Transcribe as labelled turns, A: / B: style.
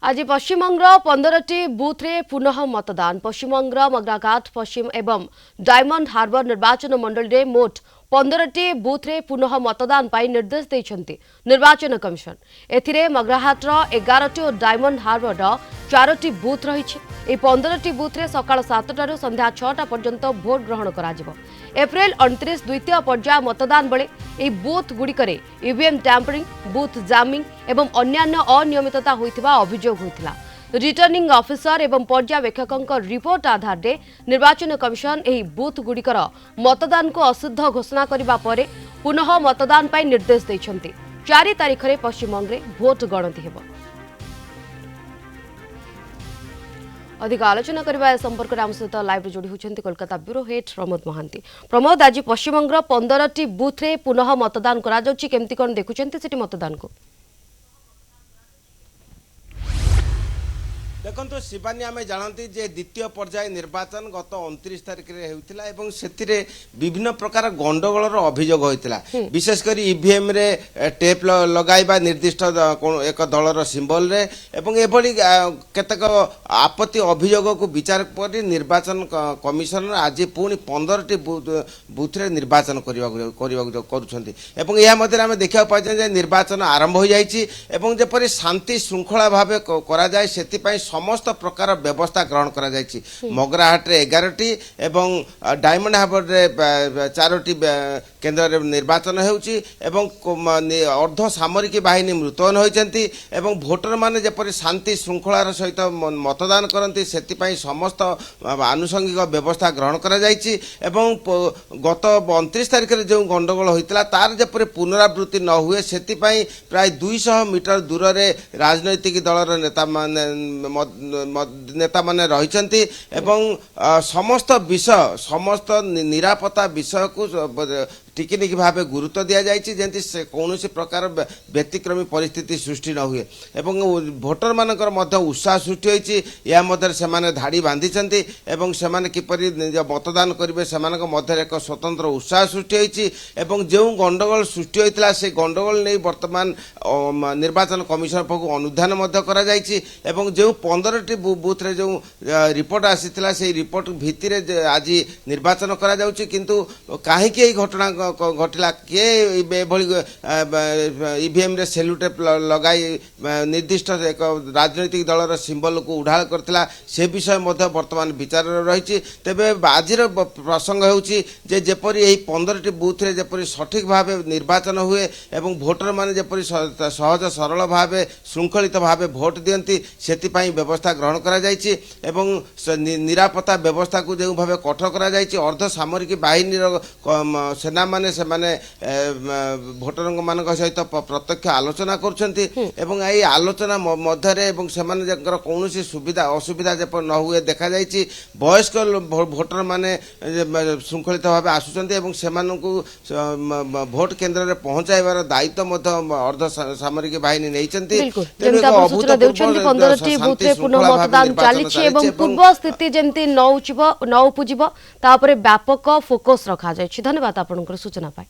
A: आज पश्चिमबंग 15टी बूथ्रे पुनः मतदान। पश्चिमबंग मग्राघाट पश्चिम एवं डायमंड हार्बर निर्वाचन मंडल में मोट 15टी बूथ्रे पुनः मतदान पर निर्देश देते निर्वाचन कमिशन। एथिरे मग्राघाटर 11टी और डायमंड हार्बर 4टी बूथ रही। 15टी बूथ्रे सकाळ 7टारू संध्या 6टा पर्यंत भोट ग्रहण करा। एप्रिल 29 द्वितीय पर्याय मतदान बेले यह बूथ गुड़िकरे ईवीएम टैंपरिंग, बूथ जामिंग एवं अन्यान्य अनियमितता होइथिबा अभियोग होइथिला। रिटर्निंग ऑफिसर एवं पर्यवेक्षक रिपोर्ट आधार में निर्वाचन कमिशन यह बूथ गुड़िकर मतदान को अशुद्ध घोषणा करने पर पुनः मतदान पर निर्देश देते। 4 तारिख में पश्चिमबंग में भोट गणति हेब। अधिक आलोचना करने संपर्क में आम सहित लाइव जोड़ी होती कोलकाता ब्यूरो हेड प्रमोद महांती। प्रमोद, आज पश्चिमबंग 15टी बूथ्रे पुनः मतदान केमती कौन देखुं मतदान को?
B: देखो शिवानी आम जानती जे द्वितीय पर्याय निर्वाचन गत 29 तारिख में होता से विभिन्न प्रकार गंडगोल अभियोग होता। विशेषकर ईवीएम रे टेप लगाइबा निर्दिष्ट एक दलर सिंबल रे एवं एभली केतक आपत्ति अभियोग को विचार पर निर्वाचन कमिशन आज पुणी 15टी बूथ निर्वाचन कर देखा पाए निर्वाचन आरंभ हो जाए जपरी शांति श्रृंखला भाव करा जाए से समस्त प्रकार व्यवस्था ग्रहण करा जायछि। मगराहाट रे 11टी एवं डायमंड हार्बर रे 4टी केन्द्र रे निर्वाचन हेउछि एवं अर्ध सामरिक बाहिनी मुतयन होइछन्ति एवं भोटर माने जेपरि शांति श्रृंखलार सहित मतदान करन्ति सेति पई समस्त आनुषंगिक व्यवस्था ग्रहण करा जायछि एवं गत 29 तारिख रे जो गंडगोल होइतला तार जेपरि पुनरावृत्ति न हुए सेति पई प्राय 200 मीटर दूर रे राजनैतिक दलर नेता माने रहिचंती एवं समस्त विषय समस्त निरापत्ता विषय को टिकिनिक भाव गुरुत्व दि जाइए जेंति से कौन प्रकार व्यतिक्रमी परिस्थिति सृष्टि न हुए एवं भोटर मानकर मध्य उत्साह सृष्टि होइछि। या मध्य से धाड़ी बांधिचंती एवं से किपरि मतदान करेंगे से मध्य एक स्वतंत्र उत्साह सृष्टि होइछि एवं जो गंडगोल सृष्टि होइतिला से गंडगोल नहीं वर्तमान निर्वाचन कमिशन पाखु अनुधान मध्य करा जाइछि एवं जो 15टी बूथ रे जो रिपोर्ट आसीथिला से रिपोर्ट भित्तिरे आज निर्वाचन करा जाउछि किंतु काहेकि एई घटना घटला किए ईवीएम रे सेल्यूटेप लगाई निर्दिष्ट एक राजनैतिक दलर सिंबल को उड़ाल करथिला से विषय मध्य वर्तमान विचार रही। तेबे आज प्रसंग होउछि जे जेपरि एही 15टी बूथ रे जेपरि सठिक भाव निर्वाचन हुए एवं भोटर माने जेपरि सहज सरल भाव श्रृंखलित भाव भोट दियंती सेति पई व्यवस्था ग्रहण करा जायछि एवं निरापत्ता व्यवस्था को जो भाव कठोर करा जायछि। अर्ध सामरिक बाहिनी सेना माने से माने भोटर मान सहित प्रत्यक्ष आलोचना करुछंती एवं एई आलोचना मध्यरे एवं सेमाने जकर कोनोसी सुविधा असुविधा जप न हुए देखा जायछि। वयस्क भोटर माने श्रृंखलित भाव आसुछंती एवं सेमानकु भोट केन्द्र रे पहुंचाइबार दायित्व मध्य अर्ध सामरिक बाहिनी नेइछंती।
A: 15टी बूथरे पुनः मतदान चली एवं पूर्व स्थिति जेमती न उपजिब तापरे व्यापक फोकस रखा जायछि। धन्यवाद आपनकर सूचना पाए।